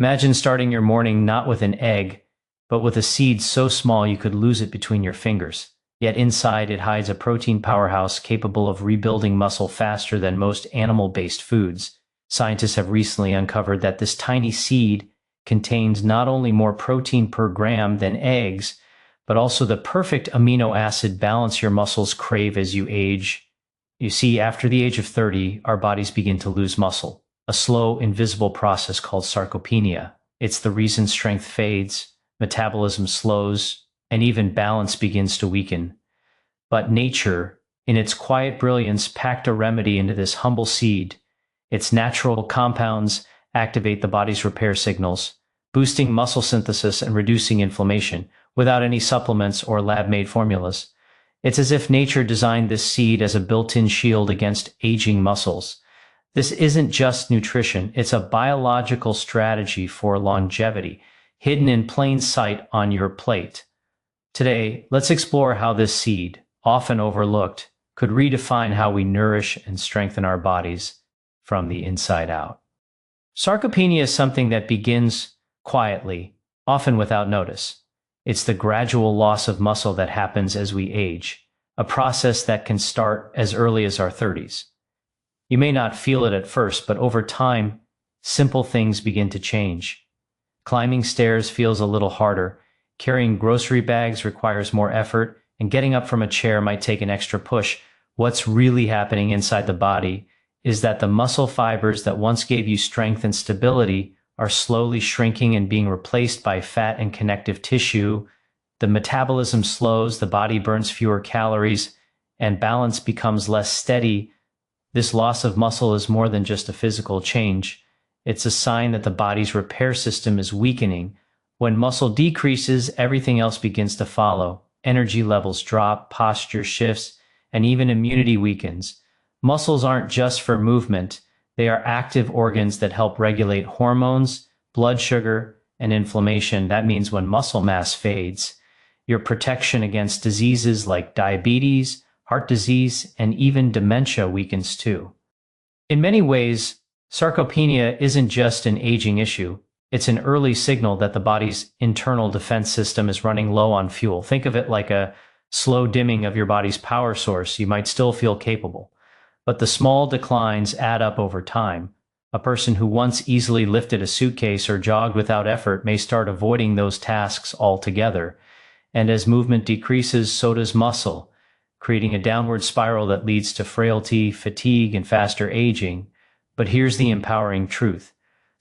Imagine starting your morning not with an egg, but with a seed so small you could lose it between your fingers. Yet inside it hides a protein powerhouse capable of rebuilding muscle faster than most animal-based foods. Scientists have recently uncovered that this tiny seed contains not only more protein per gram than eggs, but also the perfect amino acid balance your muscles crave as you age. You see, after the age of 30, our bodies begin to lose muscle, a slow, invisible process called sarcopenia. It's the reason strength fades, metabolism slows, and even balance begins to weaken. But nature, in its quiet brilliance, packed a remedy into this humble seed. Its natural compounds activate the body's repair signals, boosting muscle synthesis and reducing inflammation, without any supplements or lab-made formulas. It's as if nature designed this seed as a built-in shield against aging muscles. This isn't just nutrition, it's a biological strategy for longevity, hidden in plain sight on your plate. Today, let's explore how this seed, often overlooked, could redefine how we nourish and strengthen our bodies from the inside out. Sarcopenia is something that begins quietly, often without notice. It's the gradual loss of muscle that happens as we age, a process that can start as early as our 30s. You may not feel it at first, but over time, simple things begin to change. Climbing stairs feels a little harder, carrying grocery bags requires more effort, and getting up from a chair might take an extra push. What's really happening inside the body is that the muscle fibers that once gave you strength and stability are slowly shrinking and being replaced by fat and connective tissue. The metabolism slows, the body burns fewer calories, and balance becomes less steady. This loss of muscle is more than just a physical change. It's a sign that the body's repair system is weakening. When muscle decreases, everything else begins to follow. Energy levels drop, posture shifts, and even immunity weakens. Muscles aren't just for movement. They are active organs that help regulate hormones, blood sugar, and inflammation. That means when muscle mass fades, your protection against diseases like diabetes, heart disease, and even dementia weakens too. In many ways, sarcopenia isn't just an aging issue. It's an early signal that the body's internal defense system is running low on fuel. Think of it like a slow dimming of your body's power source. You might still feel capable, but the small declines add up over time. A person who once easily lifted a suitcase or jogged without effort may start avoiding those tasks altogether. And as movement decreases, so does muscle, creating a downward spiral that leads to frailty, fatigue, and faster aging. But here's the empowering truth.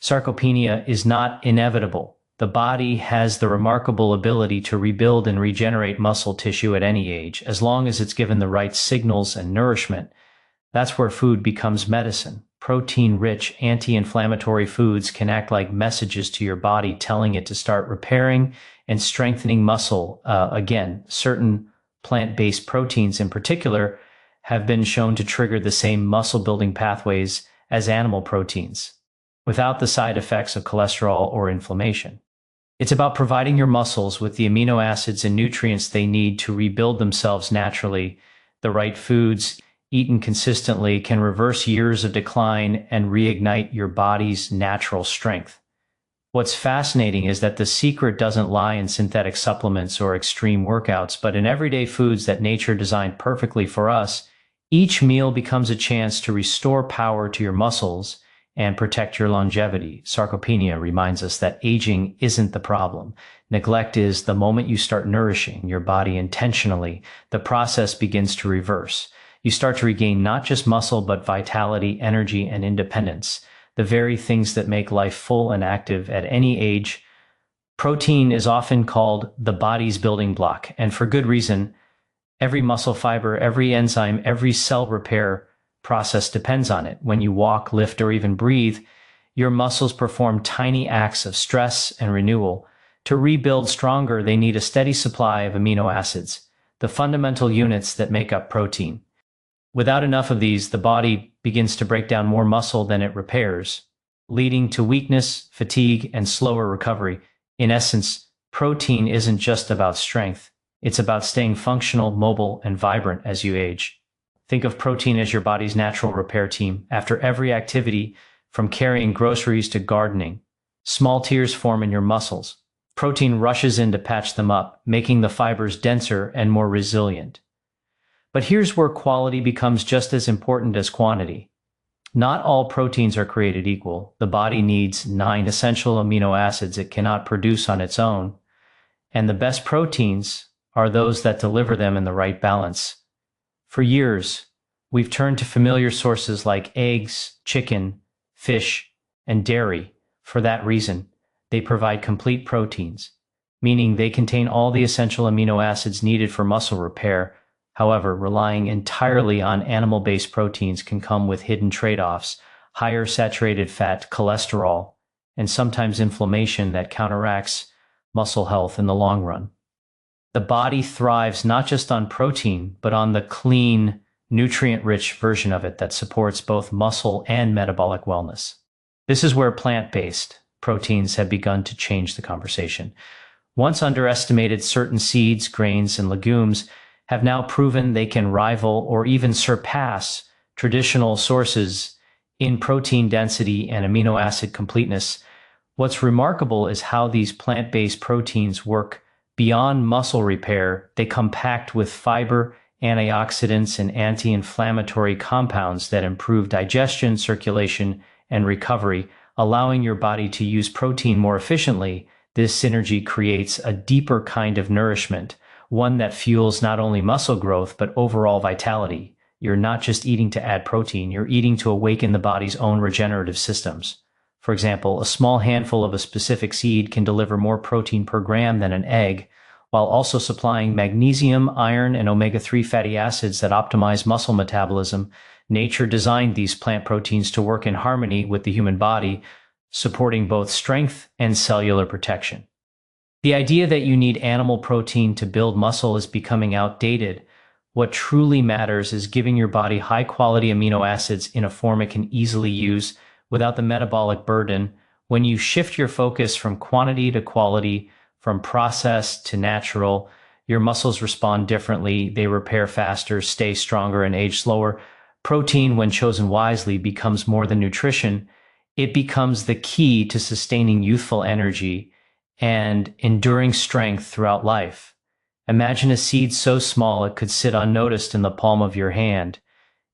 Sarcopenia is not inevitable. The body has the remarkable ability to rebuild and regenerate muscle tissue at any age, as long as it's given the right signals and nourishment. That's where food becomes medicine. Protein-rich, anti-inflammatory foods can act like messages to your body, telling it to start repairing and strengthening muscle. Again, certain plant-based proteins in particular have been shown to trigger the same muscle-building pathways as animal proteins, without the side effects of cholesterol or inflammation. It's about providing your muscles with the amino acids and nutrients they need to rebuild themselves naturally. The right foods, eaten consistently, can reverse years of decline and reignite your body's natural strength. What's fascinating is that the secret doesn't lie in synthetic supplements or extreme workouts, but in everyday foods that nature designed perfectly for us. Each meal becomes a chance to restore power to your muscles and protect your longevity. Sarcopenia reminds us that aging isn't the problem. Neglect is. The moment you start nourishing your body intentionally, the process begins to reverse. You start to regain not just muscle, but vitality, energy, and independence, the very things that make life full and active at any age. Protein is often called the body's building block, and for good reason. Every muscle fiber, every enzyme, every cell repair process depends on it. When you walk, lift, or even breathe, your muscles perform tiny acts of stress and renewal. To rebuild stronger, they need a steady supply of amino acids, the fundamental units that make up protein. Without enough of these, the body begins to break down more muscle than it repairs, leading to weakness, fatigue, and slower recovery. In essence, protein isn't just about strength. It's about staying functional, mobile, and vibrant as you age. Think of protein as your body's natural repair team. After every activity, from carrying groceries to gardening, Small tears form in your muscles. Protein rushes in to patch them up, making the fibers denser and more resilient. But here's where quality becomes just as important as quantity. Not all proteins are created equal. The body needs 9 essential amino acids it cannot produce on its own, and the best proteins are those that deliver them in the right balance. For years, we've turned to familiar sources like eggs, chicken, fish, and dairy. For that reason, they provide complete proteins, meaning they contain all the essential amino acids needed for muscle repair. However, relying entirely on animal-based proteins can come with hidden trade-offs: higher saturated fat, cholesterol, and sometimes inflammation that counteracts muscle health in the long run. The body thrives not just on protein, but on the clean, nutrient-rich version of it that supports both muscle and metabolic wellness. This is where plant-based proteins have begun to change the conversation. Once underestimated, certain seeds, grains, and legumes have now proven they can rival or even surpass traditional sources in protein density and amino acid completeness. What's remarkable is how these plant-based proteins work beyond muscle repair. They come packed with fiber, antioxidants, and anti-inflammatory compounds that improve digestion, circulation, and recovery, allowing your body to use protein more efficiently. This synergy creates a deeper kind of nourishment, one that fuels not only muscle growth, but overall vitality. You're not just eating to add protein, you're eating to awaken the body's own regenerative systems. For example, a small handful of a specific seed can deliver more protein per gram than an egg, while also supplying magnesium, iron, and omega-3 fatty acids that optimize muscle metabolism. Nature designed these plant proteins to work in harmony with the human body, supporting both strength and cellular protection. The idea that you need animal protein to build muscle is becoming outdated. What truly matters is giving your body high-quality amino acids in a form it can easily use without the metabolic burden. When you shift your focus from quantity to quality, from processed to natural, your muscles respond differently. They repair faster, stay stronger, and age slower. Protein, when chosen wisely, becomes more than nutrition. It becomes the key to sustaining youthful energy and enduring strength throughout life. Imagine a seed so small it could sit unnoticed in the palm of your hand,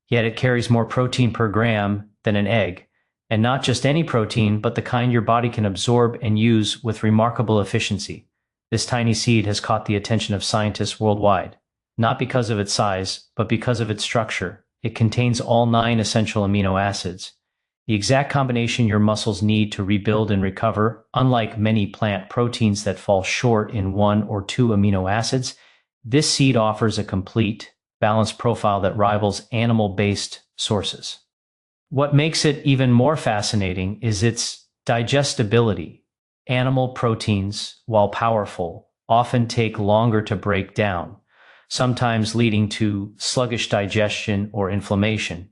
yet it carries more protein per gram than an egg. And not just any protein, but the kind your body can absorb and use with remarkable efficiency. This tiny seed has caught the attention of scientists worldwide, not because of its size, but because of its structure. It contains all 9 essential amino acids, the exact combination your muscles need to rebuild and recover. Unlike many plant proteins that fall short in 1 or 2 amino acids, this seed offers a complete, balanced profile that rivals animal-based sources. What makes it even more fascinating is its digestibility. Animal proteins, while powerful, often take longer to break down, sometimes leading to sluggish digestion or inflammation.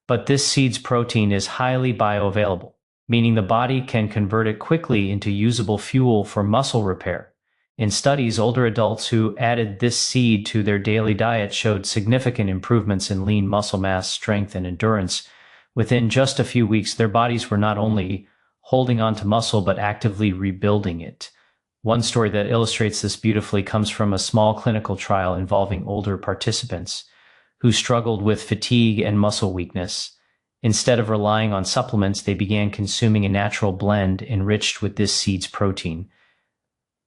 But this seed's protein is highly bioavailable, meaning the body can convert it quickly into usable fuel for muscle repair. In studies, older adults who added this seed to their daily diet showed significant improvements in lean muscle mass, strength, and endurance. Within just a few weeks, their bodies were not only holding on to muscle, but actively rebuilding it. One story that illustrates this beautifully comes from a small clinical trial involving older participants who struggled with fatigue and muscle weakness. Instead of relying on supplements, they began consuming a natural blend enriched with this seed's protein.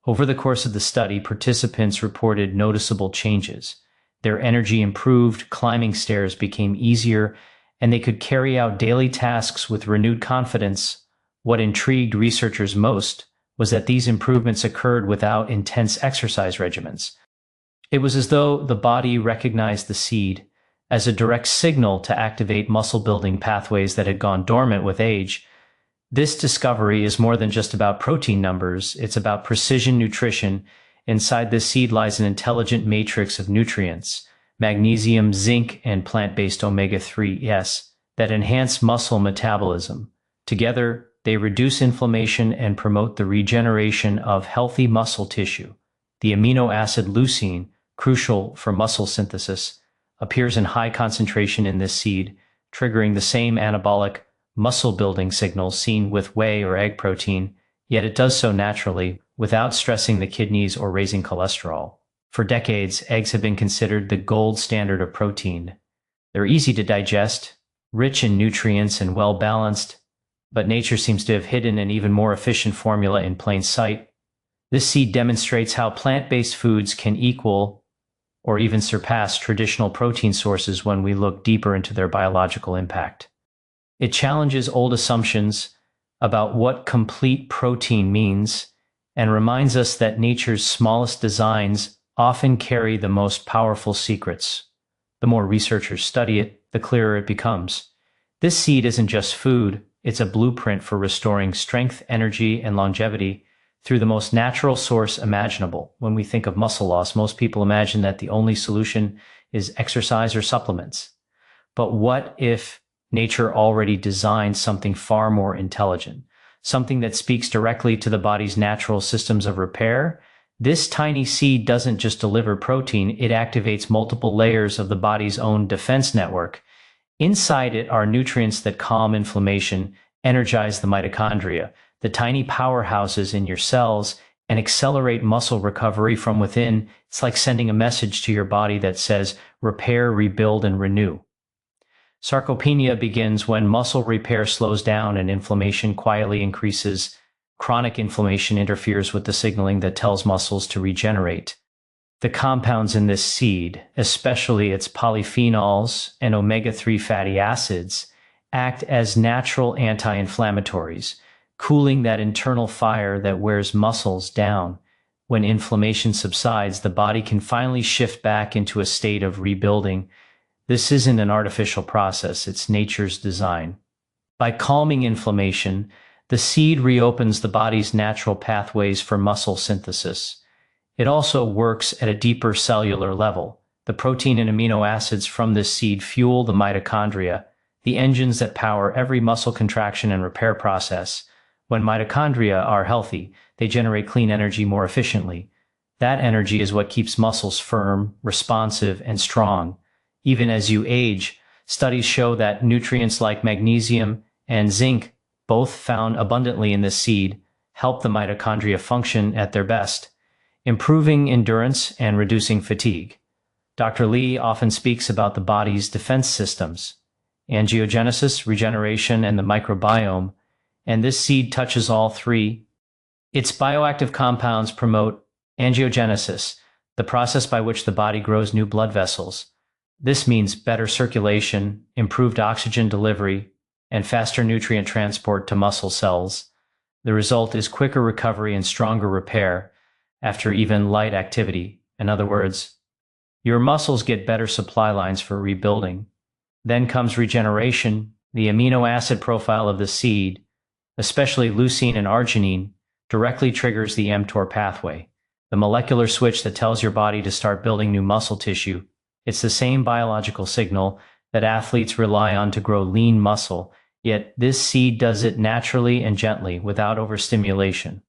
Over the course of the study, participants reported noticeable changes. Their energy improved, climbing stairs became easier, and they could carry out daily tasks with renewed confidence. What intrigued researchers most was that these improvements occurred without intense exercise regimens. It was as though the body recognized the seed as a direct signal to activate muscle-building pathways that had gone dormant with age. This discovery is more than just about protein numbers. It's about precision nutrition. Inside this seed lies an intelligent matrix of nutrients, magnesium, zinc, and plant-based omega-3s that enhance muscle metabolism. Together, they reduce inflammation and promote the regeneration of healthy muscle tissue. The amino acid leucine, crucial for muscle synthesis, appears in high concentration in this seed, triggering the same anabolic muscle-building signal seen with whey or egg protein, yet it does so naturally, without stressing the kidneys or raising cholesterol. For decades, eggs have been considered the gold standard of protein. They're easy to digest, rich in nutrients and well-balanced, but nature seems to have hidden an even more efficient formula in plain sight. This seed demonstrates how plant-based foods can equal or even surpass traditional protein sources when we look deeper into their biological impact. It challenges old assumptions about what complete protein means and reminds us that nature's smallest designs often carry the most powerful secrets. The more researchers study it, the clearer it becomes. This seed isn't just food, it's a blueprint for restoring strength, energy, and longevity through the most natural source imaginable. When we think of muscle loss, most people imagine that the only solution is exercise or supplements. But what if nature already designed something far more intelligent, something that speaks directly to the body's natural systems of repair? This tiny seed doesn't just deliver protein, it activates multiple layers of the body's own defense network. Inside it are nutrients that calm inflammation, energize the mitochondria, the tiny powerhouses in your cells, and accelerate muscle recovery from within. It's like sending a message to your body that says, repair, rebuild, and renew. Sarcopenia begins when muscle repair slows down and inflammation quietly increases. Chronic inflammation interferes with the signaling that tells muscles to regenerate. The compounds in this seed, especially its polyphenols and omega-3 fatty acids, act as natural anti-inflammatories, cooling that internal fire that wears muscles down. When inflammation subsides, the body can finally shift back into a state of rebuilding. This isn't an artificial process, it's nature's design. By calming inflammation, the seed reopens the body's natural pathways for muscle synthesis. It also works at a deeper cellular level. The protein and amino acids from this seed fuel the mitochondria, the engines that power every muscle contraction and repair process. When mitochondria are healthy, they generate clean energy more efficiently. That energy is what keeps muscles firm, responsive, and strong. Even as you age, studies show that nutrients like magnesium and zinc, both found abundantly in this seed, help the mitochondria function at their best, improving endurance and reducing fatigue. Dr. Lee often speaks about the body's defense systems, angiogenesis, regeneration, and the microbiome, and this seed touches all three. Its bioactive compounds promote angiogenesis, the process by which the body grows new blood vessels. This means better circulation, improved oxygen delivery, and faster nutrient transport to muscle cells. The result is quicker recovery and stronger repair after even light activity. In other words, your muscles get better supply lines for rebuilding. Then comes regeneration. The amino acid profile of the seed, especially leucine and arginine, directly triggers the mTOR pathway, the molecular switch that tells your body to start building new muscle tissue. It's the same biological signal that athletes rely on to grow lean muscle, yet this seed does it naturally and gently, without overstimulation.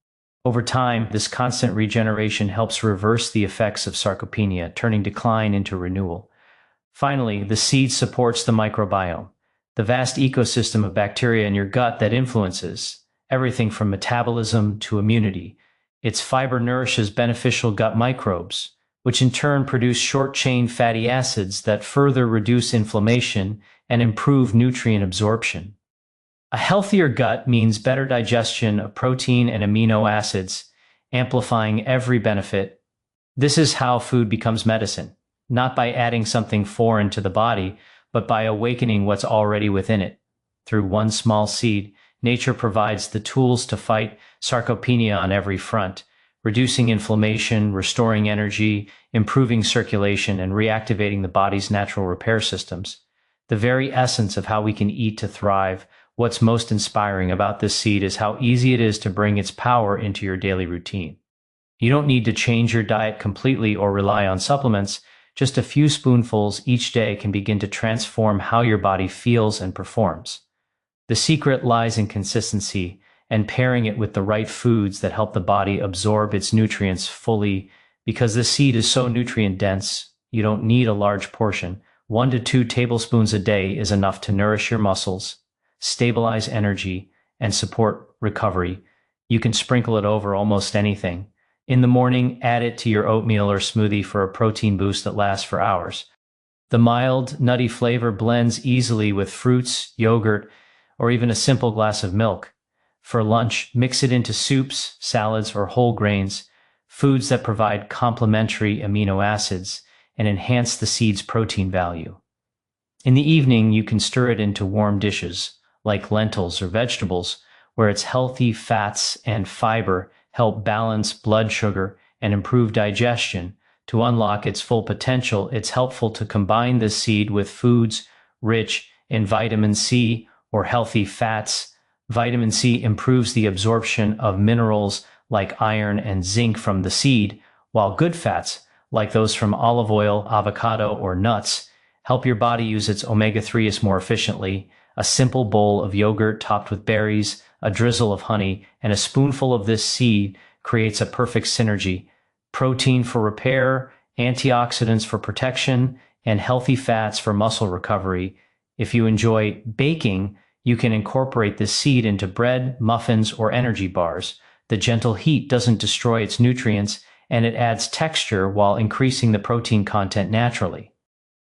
Over time, this constant regeneration helps reverse the effects of sarcopenia, turning decline into renewal. Finally, the seed supports the microbiome, the vast ecosystem of bacteria in your gut that influences everything from metabolism to immunity. Its fiber nourishes beneficial gut microbes, which in turn produce short-chain fatty acids that further reduce inflammation and improve nutrient absorption. A healthier gut means better digestion of protein and amino acids, amplifying every benefit. This is how food becomes medicine, not by adding something foreign to the body, but by awakening what's already within it. Through one small seed, nature provides the tools to fight sarcopenia on every front, reducing inflammation, restoring energy, improving circulation, and reactivating the body's natural repair systems. The very essence of how we can eat to thrive. What's most inspiring about this seed is how easy it is to bring its power into your daily routine. You don't need to change your diet completely or rely on supplements. Just a few spoonfuls each day can begin to transform how your body feels and performs. The secret lies in consistency and pairing it with the right foods that help the body absorb its nutrients fully. Because this seed is so nutrient dense, you don't need a large portion. 1 to 2 tablespoons a day is enough to nourish your muscles, stabilize energy, and support recovery. You can sprinkle it over almost anything. In the morning, add it to your oatmeal or smoothie for a protein boost that lasts for hours. The mild, nutty flavor blends easily with fruits, yogurt, or even a simple glass of milk. For lunch, mix it into soups, salads, or whole grains, foods that provide complementary amino acids and enhance the seed's protein value. In the evening, you can stir it into warm dishes, like lentils or vegetables, where its healthy fats and fiber help balance blood sugar and improve digestion. To unlock its full potential, it's helpful to combine this seed with foods rich in vitamin C or healthy fats. Vitamin C improves the absorption of minerals like iron and zinc from the seed, while good fats, like those from olive oil, avocado, or nuts, help your body use its omega-3s more efficiently. A simple bowl of yogurt topped with berries, a drizzle of honey, and a spoonful of this seed creates a perfect synergy. Protein for repair, antioxidants for protection, and healthy fats for muscle recovery. If you enjoy baking, you can incorporate this seed into bread, muffins, or energy bars. The gentle heat doesn't destroy its nutrients, and it adds texture while increasing the protein content naturally.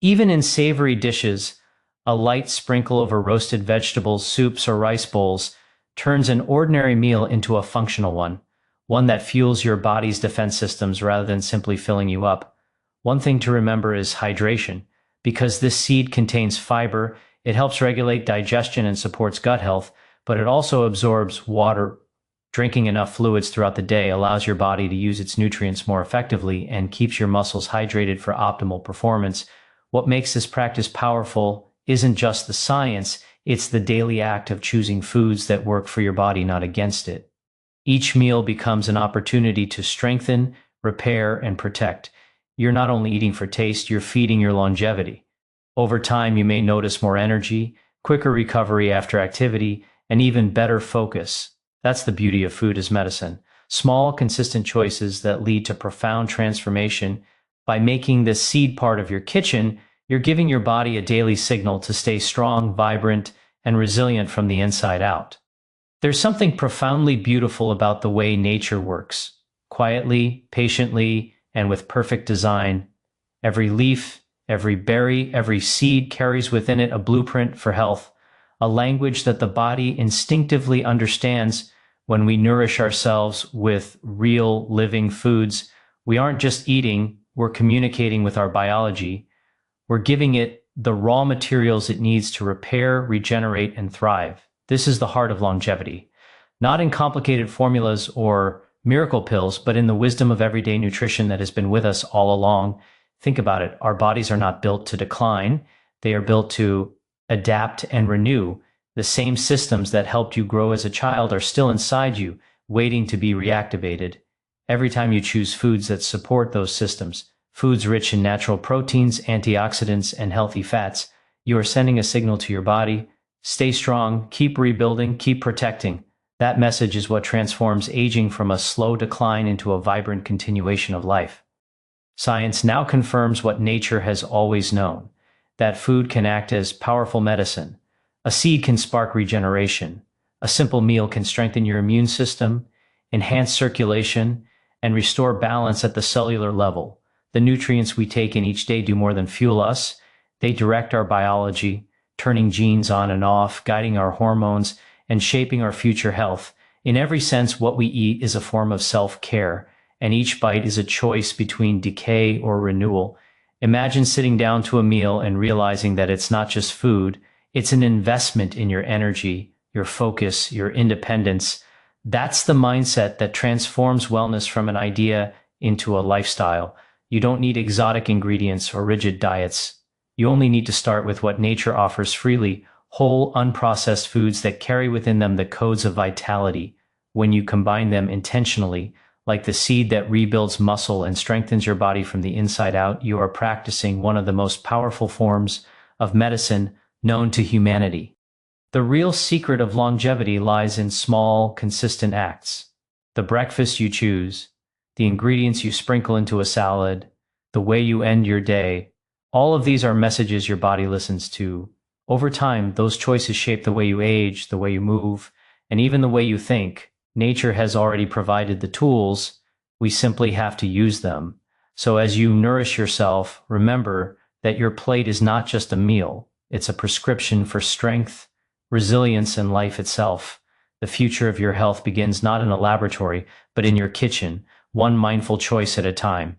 Even in savory dishes, a light sprinkle over roasted vegetables, soups, or rice bowls turns an ordinary meal into a functional one that fuels your body's defense systems rather than simply filling you up. One thing to remember is hydration. Because this seed contains fiber, it helps regulate digestion and supports gut health, but it also absorbs water. Drinking enough fluids throughout the day allows your body to use its nutrients more effectively and keeps your muscles hydrated for optimal performance. What makes this practice powerful isn't just the science, it's the daily act of choosing foods that work for your body, not against it. Each meal becomes an opportunity to strengthen, repair, and protect. You're not only eating for taste, you're feeding your longevity. Over time, you may notice more energy, quicker recovery after activity, and even better focus. That's the beauty of food as medicine. Small, consistent choices that lead to profound transformation. By making this seed part of your kitchen, you're giving your body a daily signal to stay strong, vibrant, and resilient from the inside out. There's something profoundly beautiful about the way nature works. Quietly, patiently, and with perfect design. Every leaf, every berry, every seed carries within it a blueprint for health, a language that the body instinctively understands. When we nourish ourselves with real, living foods, we aren't just eating, we're communicating with our biology. We're giving it the raw materials it needs to repair, regenerate, and thrive. This is the heart of longevity. Not in complicated formulas or miracle pills, but in the wisdom of everyday nutrition that has been with us all along. Think about it. Our bodies are not built to decline. They are built to adapt and renew. The same systems that helped you grow as a child are still inside you, waiting to be reactivated. Every time you choose foods that support those systems, foods rich in natural proteins, antioxidants, and healthy fats, you are sending a signal to your body. Stay strong, keep rebuilding, keep protecting. That message is what transforms aging from a slow decline into a vibrant continuation of life. Science now confirms what nature has always known, that food can act as powerful medicine. A seed can spark regeneration. A simple meal can strengthen your immune system, enhance circulation, and restore balance at the cellular level. The nutrients we take in each day do more than fuel us. They direct our biology, turning genes on and off, guiding our hormones, and shaping our future health. In every sense, what we eat is a form of self-care, and each bite is a choice between decay or renewal. Imagine sitting down to a meal and realizing that it's not just food, it's an investment in your energy, your focus, your independence. That's the mindset that transforms wellness from an idea into a lifestyle. You don't need exotic ingredients or rigid diets. You only need to start with what nature offers freely, whole, unprocessed foods that carry within them the codes of vitality. When you combine them intentionally, like the seed that rebuilds muscle and strengthens your body from the inside out, you are practicing one of the most powerful forms of medicine known to humanity. The real secret of longevity lies in small, consistent acts. The breakfast you choose, the ingredients you sprinkle into a salad, the way you end your day, all of these are messages your body listens to. Over time, those choices shape the way you age, the way you move, and even the way you think. Nature has already provided the tools, we simply have to use them. So as you nourish yourself, remember that your plate is not just a meal, it's a prescription for strength, resilience, and life itself. The future of your health begins not in a laboratory, but in your kitchen, one mindful choice at a time.